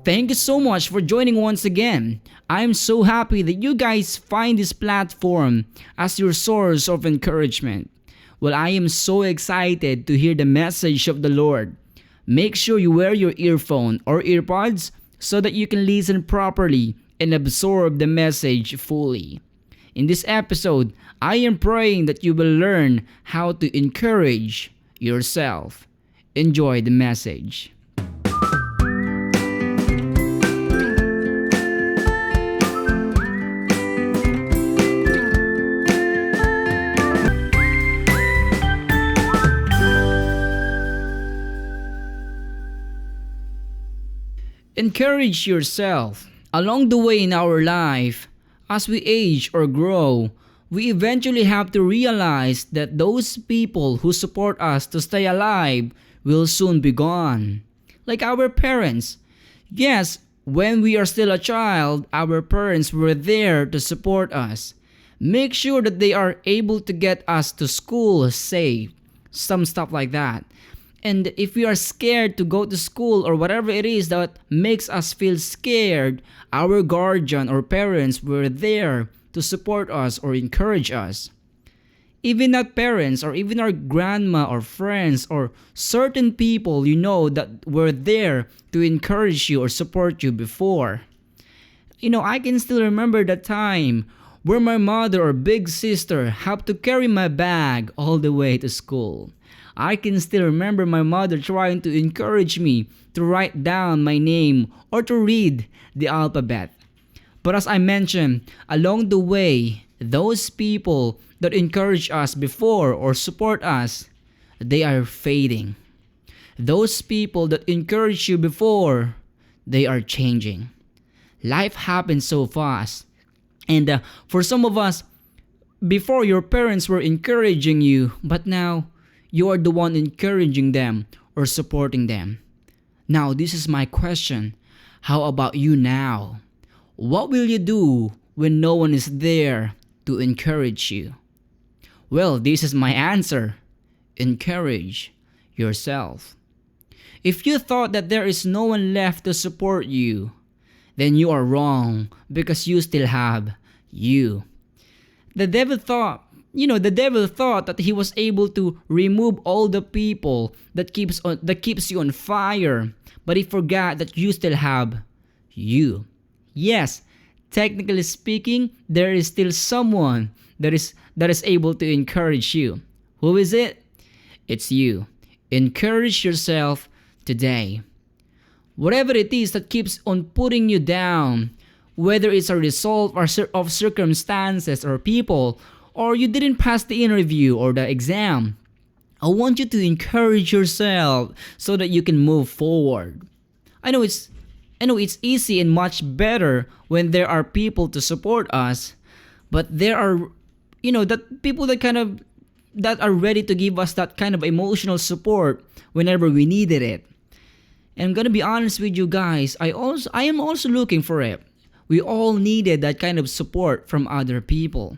Thank you so much for joining once again. I'm so happy that you guys find this platform as your source of encouragement. Well, I am so excited to hear the message of the Lord. Make sure you wear your earphone or earpods so that you can listen properly and absorb the message fully. In this episode, I am praying that you will learn how to encourage yourself. Enjoy the message. Encourage yourself. Along the way in our life, as we age or grow, we eventually have to realize that those people who support us to stay alive will soon be gone. Like our parents. Yes, when we are still a child, our parents were there to support us. Make sure that they are able to get us to school safe. Some stuff like that. And if we are scared to go to school or whatever it is that makes us feel scared, our guardian or parents were there to support us or encourage us. Even not parents or even our grandma or friends or certain people you know that were there to encourage you or support you before. I can still remember the time where my mother or big sister had to carry my bag all the way to school. I can still remember my mother trying to encourage me to write down my name or to read the alphabet. But as I mentioned, along the way, those people that encouraged us before or support us, they are fading. Those people that encouraged you before, they are changing. Life happens so fast. And for some of us, before your parents were encouraging you, but now you are the one encouraging them or supporting them. Now, this is my question. How about you now? What will you do when no one is there to encourage you? Well, this is my answer. Encourage yourself. If you thought that there is no one left to support you, then you are wrong because you still have you. The devil thought that he was able to remove all the people that keeps you on fire, but he forgot that you still have you. Yes, technically speaking, there is still someone that is able to encourage you. Who is it? It's you. Encourage yourself today. Whatever it is that keeps on putting you down, whether it's a result of circumstances or people, or you didn't pass the interview or the exam, I want you to encourage yourself so that you can move forward. I know it's easy and much better when there are people to support us, but there are that people that are ready to give us that kind of emotional support whenever we needed it. And I'm gonna be honest with you guys, I am also looking for it. We all needed that kind of support from other people.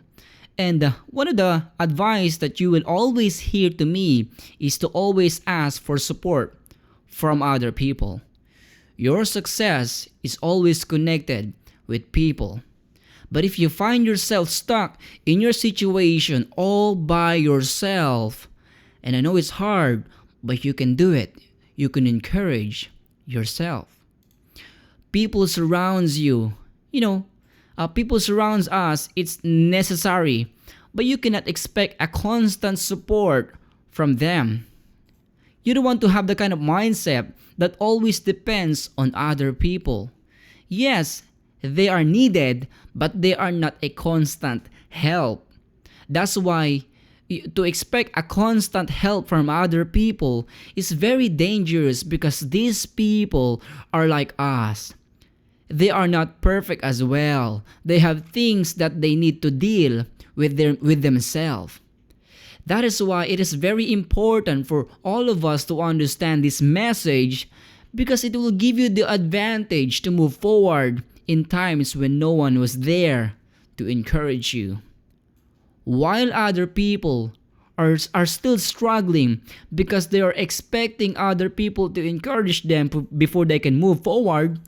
And one of the advice that you will always hear to me is to always ask for support from other people. Your success is always connected with people. But if you find yourself stuck in your situation all by yourself, and I know it's hard, but you can do it. You can encourage yourself. People surrounds you. People surrounds us. It's necessary, but you cannot expect a constant support from them. You don't want to have the kind of mindset that always depends on other people. Yes, they are needed, but they are not a constant help. That's why to expect a constant help from other people is very dangerous because these people are like us. They are not perfect as well. They have things that they need to deal with themselves. That is why it is very important for all of us to understand this message because it will give you the advantage to move forward in times when no one was there to encourage you. While other people are still struggling because they are expecting other people to encourage them before they can move forward,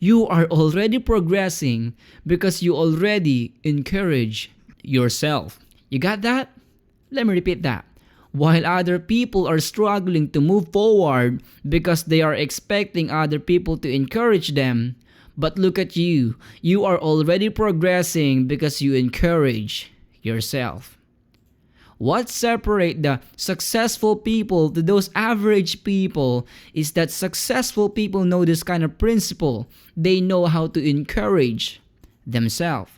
You are already progressing because you already encourage yourself. You got that? Let me repeat that. While other people are struggling to move forward because they are expecting other people to encourage them, but look at you. You are already progressing because you encourage yourself. What separates the successful people to those average people is that successful people know this kind of principle. They know how to encourage themselves.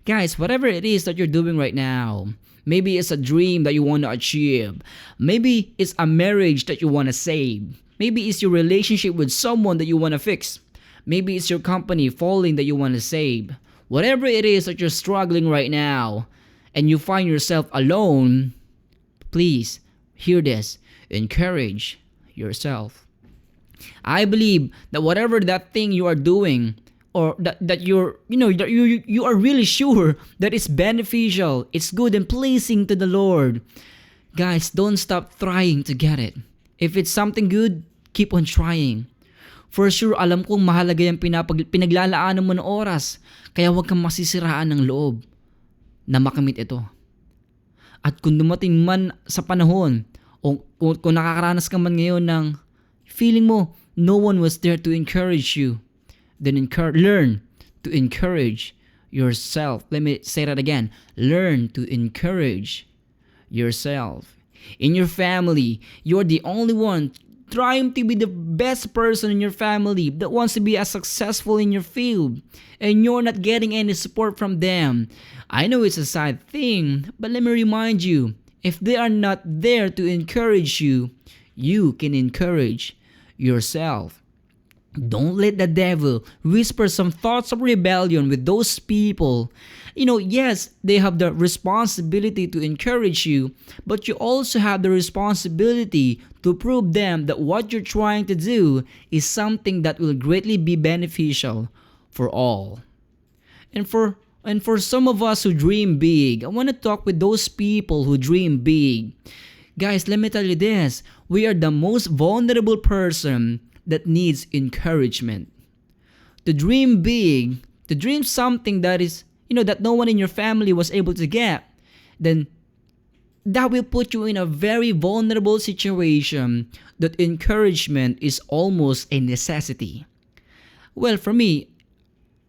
Guys, whatever it is that you're doing right now, maybe it's a dream that you want to achieve. Maybe it's a marriage that you want to save. Maybe it's your relationship with someone that you want to fix. Maybe it's your company falling that you want to save. Whatever it is that you're struggling right now and you find yourself alone, please hear this. Encourage yourself. I believe that whatever that thing you are doing, or that you're, that you are really sure that it's beneficial, it's good and pleasing to the Lord, guys, don't stop trying to get it. If it's something good, keep on trying. For sure, alam kong mahalaga yung pinaglalaanan mo ng oras, kaya huwag kang masisiraan ng loob na makamit ito. At kung dumating man sa panahon, o kung nakakaranas ka man ngayon ng feeling mo no one was there to encourage you, then learn to encourage yourself. Let me say that again. Learn to encourage yourself. In your family, you're the only one trying to be the best person in your family that wants to be as successful in your field, and you're not getting any support from them. I know it's a sad thing, but let me remind you, if they are not there to encourage you, you can encourage yourself. Don't let the devil whisper some thoughts of rebellion with those people. Yes, they have the responsibility to encourage you, but you also have the responsibility to prove them that what you're trying to do is something that will greatly be beneficial for all. And for some of us who dream big, I want to talk with those people who dream big. Guys, let me tell you this. We are the most vulnerable person that needs encouragement. To dream big, to dream something that is, that no one in your family was able to get, then that will put you in a very vulnerable situation that encouragement is almost a necessity. Well, for me,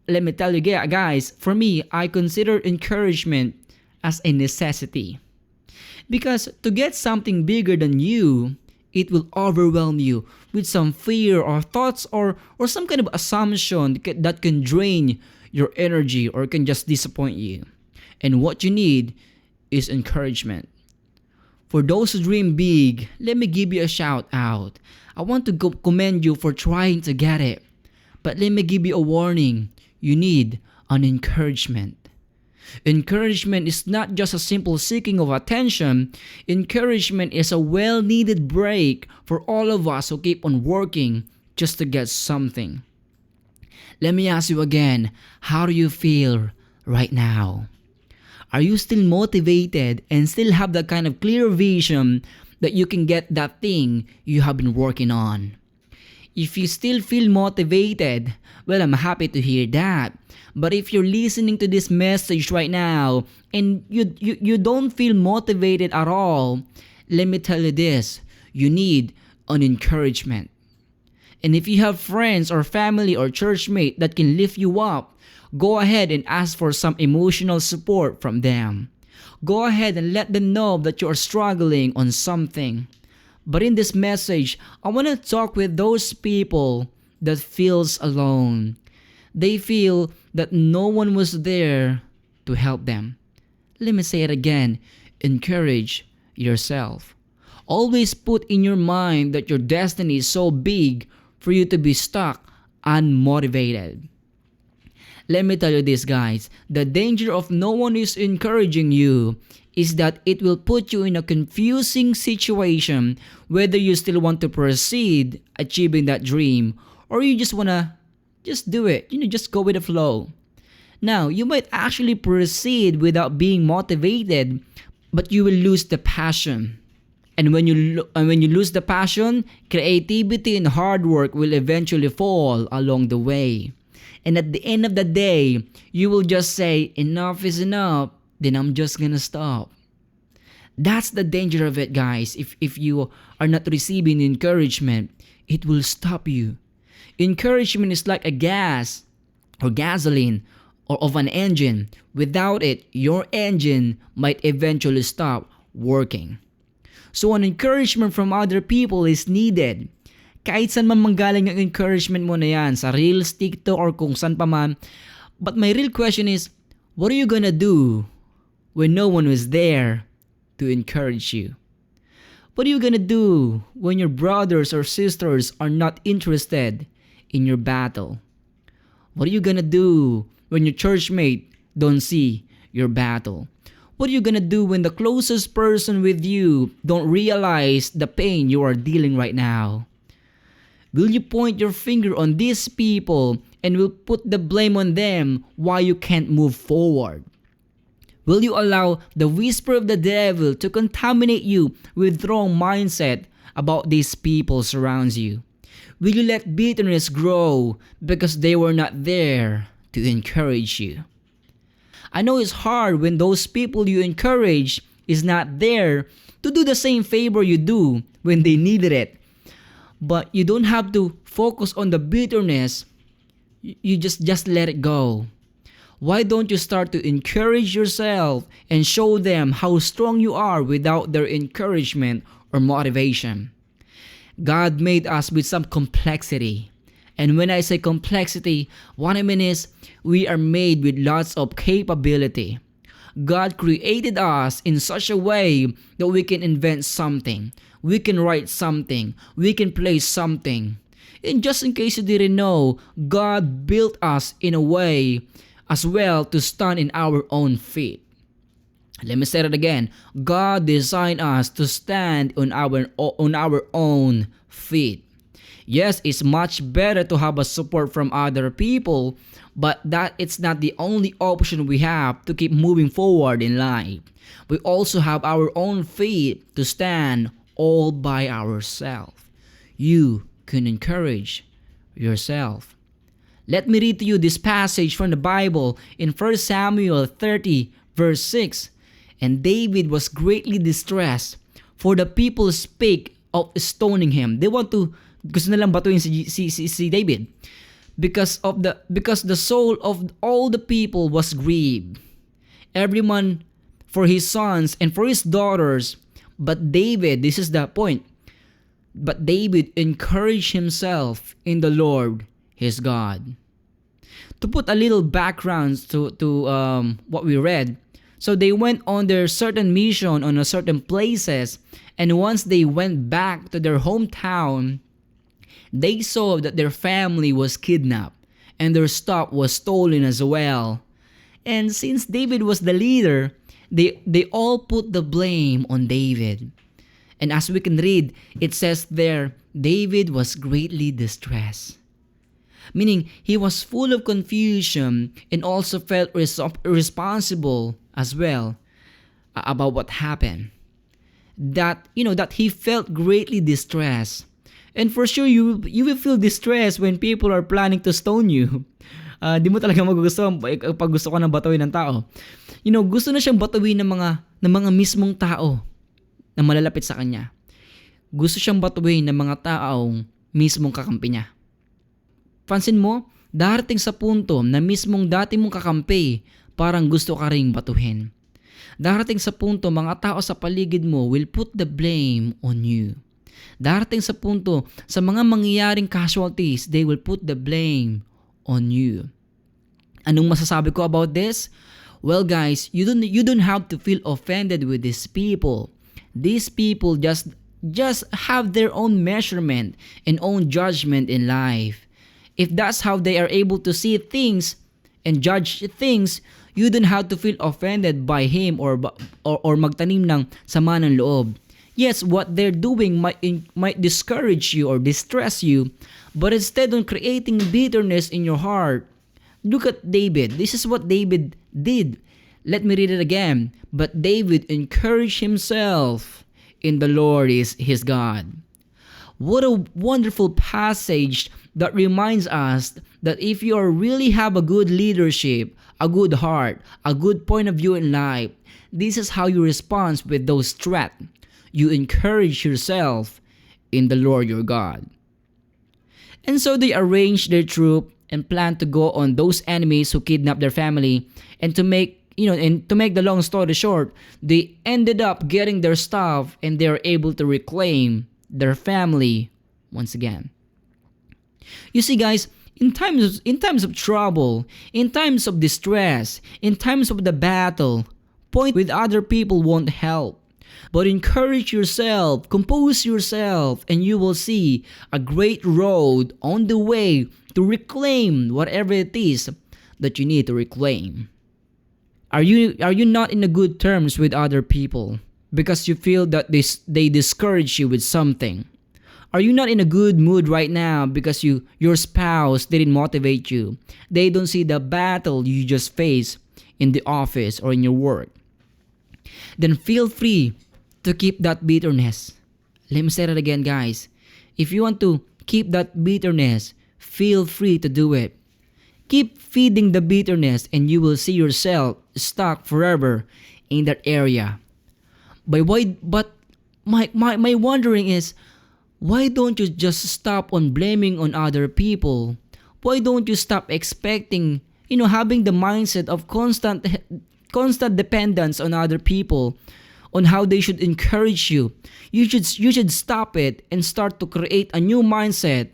let me tell you guys, for me, I consider encouragement as a necessity. Because to get something bigger than you, it will overwhelm you with some fear or thoughts or some kind of assumption that can drain your energy or can just disappoint you. And what you need is encouragement. For those who dream big, let me give you a shout out. I want to commend you for trying to get it. But let me give you a warning. You need an encouragement. Encouragement is not just a simple seeking of attention. Encouragement is a well-needed break for all of us who keep on working just to get something. Let me ask you again, how do you feel right now? Are you still motivated and still have that kind of clear vision that you can get that thing you have been working on? If you still feel motivated, well, I'm happy to hear that. But if you're listening to this message right now and you don't feel motivated at all, let me tell you this, you need an encouragement. And if you have friends or family or churchmate that can lift you up, go ahead and ask for some emotional support from them. Go ahead and let them know that you are struggling on something. But in this message, I want to talk with those people that feels alone. They feel that no one was there to help them. Let me say it again. Encourage yourself. Always put in your mind that your destiny is so big for you to be stuck unmotivated. Let me tell you this, guys. The danger of no one is encouraging you is that it will put you in a confusing situation whether you still want to proceed achieving that dream or you just want to just do it. Just go with the flow. Now, you might actually proceed without being motivated, but you will lose the passion. And when you lose the passion, creativity and hard work will eventually fall along the way. And at the end of the day, you will just say, enough is enough, then I'm just gonna stop. That's the danger of it, guys. If you are not receiving encouragement, it will stop you. Encouragement is like a gas or gasoline or of an engine. Without it, your engine might eventually stop working. So an encouragement from other people is needed. Kahit saan man manggaling ang encouragement mo na yan, sa Reels, TikTok, or kung saan pa man. But my real question is, what are you gonna do when no one was there to encourage you? What are you gonna do when your brothers or sisters are not interested in your battle? What are you gonna do when your churchmate don't see your battle? What are you gonna do when the closest person with you don't realize the pain you are dealing right now? Will you point your finger on these people and will put the blame on them why you can't move forward? Will you allow the whisper of the devil to contaminate you with wrong mindset about these people surrounds you? Will you let bitterness grow because they were not there to encourage you? I know it's hard when those people you encourage is not there to do the same favor you do when they needed it. But you don't have to focus on the bitterness. You just let it go. Why don't you start to encourage yourself and show them how strong you are without their encouragement or motivation? God made us with some complexity. And when I say complexity, what I mean is we are made with lots of capability. God created us in such a way that we can invent something. We can write something. We can play something. And just in case you didn't know, God built us in a way as well to stand in our own feet. Let me say it again. God designed us to stand on our own feet. Yes, it's much better to have a support from other people, but that it's not the only option we have to keep moving forward in life. We also have our own feet to stand all by ourselves. You can encourage yourself. Let me read to you this passage from the Bible in 1 Samuel 30 verse 6. And David was greatly distressed, for the people spake of stoning him. They want to gusto nilang batuin si David because the soul of all the people was grieved, everyone for his sons and for his daughters. But David, this is the point, but David encouraged himself in the Lord his God. To put a little background to what we read, so they went on their certain mission on a certain places, and once they went back to their hometown, they saw that their family was kidnapped and their stuff was stolen as well. And since David was the leader, they all put the blame on David. And as we can read, it says there, David was greatly distressed. Meaning, he was full of confusion and also felt responsible as well about what happened. That he felt greatly distressed. And for sure, you will feel distressed when people are planning to stone you. Di mo talaga magugustuhan pag gusto ko ng batuin ng tao. Gusto na siyang batuin ng mga mismong tao na malalapit sa kanya. Gusto siyang batuin ng mga taong mismong kakampi niya. Pansin mo, darating sa punto na mismong dati mong kakampi, parang gusto ka ring batuhin. Darating sa punto, mga tao sa paligid mo will put the blame on you. Darating sa punto, sa mga mangyayaring casualties, they will put the blame on you. Anong masasabi ko about this? Well guys, you don't have to feel offended with these people. These people just have their own measurement and own judgment in life. If that's how they are able to see things and judge things, you don't have to feel offended by him or magtanim ng sama ng loob. Yes, what they're doing might discourage you or distress you, but instead of creating bitterness in your heart, look at David. This is what David did. Let me read it again. But David encouraged himself in the Lord is his God. What a wonderful passage that reminds us that if you are really have a good leadership, a good heart, a good point of view in life, this is how you respond with those threats. You encourage yourself in the Lord your God. And so they arranged their troop and planned to go on those enemies who kidnapped their family. And to make the long story short, they ended up getting their stuff and they were able to reclaim their family once again. You see, guys, in times of trouble, in times of distress, in times of the battle, point with other people won't help. But encourage yourself, compose yourself, and you will see a great road on the way to reclaim whatever it is that you need to reclaim. Are you not in a good terms with other people because you feel that they discourage you with something? Are you not in a good mood right now because your spouse didn't motivate you? They don't see the battle you just faced in the office or in your work. Then feel free to keep that bitterness. Let me say that again, guys. If you want to keep that bitterness, feel free to do it. Keep feeding the bitterness and you will see yourself stuck forever in that area. But my wondering is, why don't you just stop on blaming on other people? Why don't you stop expecting, having the mindset of constant dependence on other people, on how they should encourage you? You should stop it and start to create a new mindset.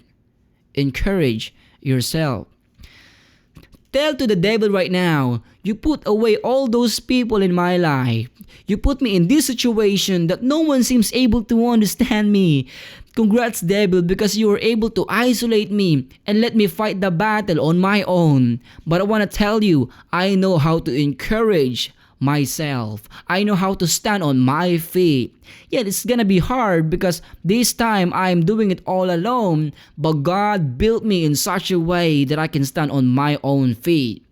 Encourage yourself. Tell to the devil right now, you put away all those people in my life. You put me in this situation that no one seems able to understand me. Congrats, devil, because you were able to isolate me and let me fight the battle on my own. But I want to tell you, I know how to encourage myself. I know how to stand on my feet. Yet it's gonna be hard because this time I'm doing it all alone, but God built me in such a way that I can stand on my own feet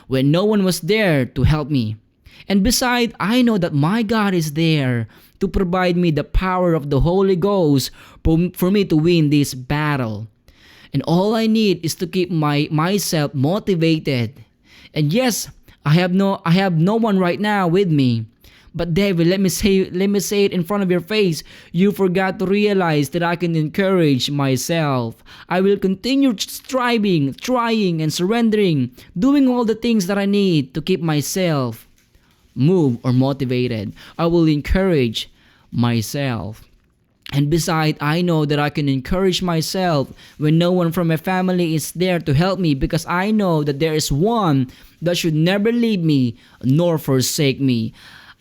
when no one was there to help me. And besides, I know that my God is there to provide me the power of the Holy Ghost for me to win this battle. And all I need is to keep myself motivated. And yes, I have no one right now with me. But David, let me say it in front of your face. You forgot to realize that I can encourage myself. I will continue striving, trying, and surrendering, doing all the things that I need to keep myself moved or motivated. I will encourage myself. And besides, I know that I can encourage myself when no one from my family is there to help me, because I know that there is one that should never leave me nor forsake me.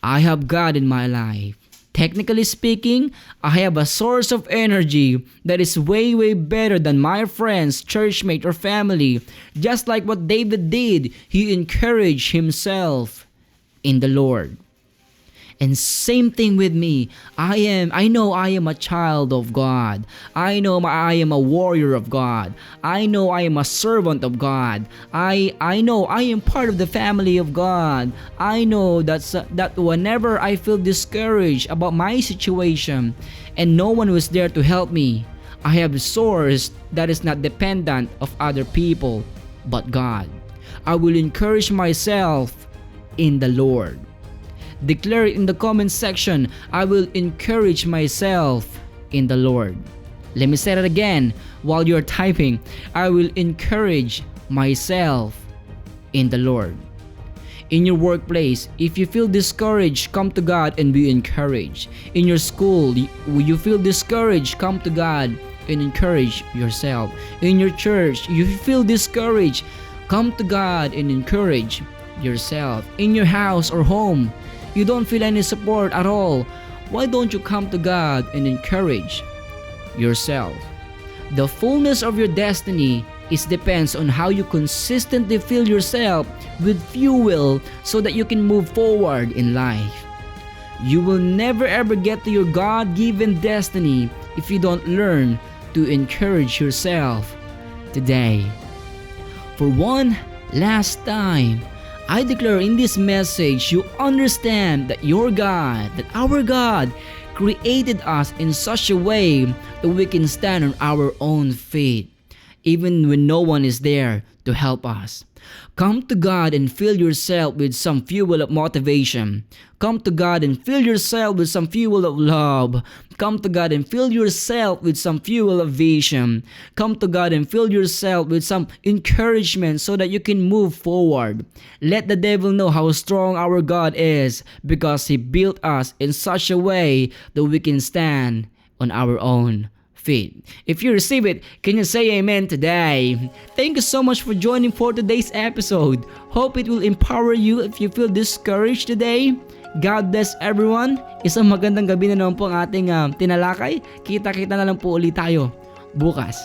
I have God in my life. Technically speaking, I have a source of energy that is way, way better than my friends, churchmate, or family. Just like what David did, he encouraged himself in the Lord. And same thing with me. I know I am a child of God. I know I am a warrior of God. I know I am a servant of God. I know I am part of the family of God. I know that whenever I feel discouraged about my situation and no one was there to help me, I have a source that is not dependent of other people but God. I will encourage myself in the Lord. Declare it in the comment section. I will encourage myself in the Lord. Let me say that again while you're typing. I will encourage myself in the Lord. In your workplace, if you feel discouraged, come to God and be encouraged. In your school, you feel discouraged, come to God and encourage yourself. In your church, you feel discouraged, come to God and encourage yourself. In your house or home, you don't feel any support at all, why don't you come to God and encourage yourself? The fullness of your destiny depends on how you consistently fill yourself with fuel so that you can move forward in life. You will never ever get to your God-given destiny if you don't learn to encourage yourself today. For one last time, I declare in this message, you understand that your God, that our God, created us in such a way that we can stand on our own feet, even when no one is there to help us. Come to God and fill yourself with some fuel of motivation. Come to God and fill yourself with some fuel of love. Come to God and fill yourself with some fuel of vision. Come to God and fill yourself with some encouragement so that you can move forward. Let the devil know how strong our God is, because He built us in such a way that we can stand on our own feet. If you receive it, can you say amen today? Thank you so much for joining for today's episode. Hope it will empower you if you feel discouraged today. God bless everyone. Isang magandang gabi na naman po ang ating tinalakay. Kita-kita na lang po ulit tayo bukas.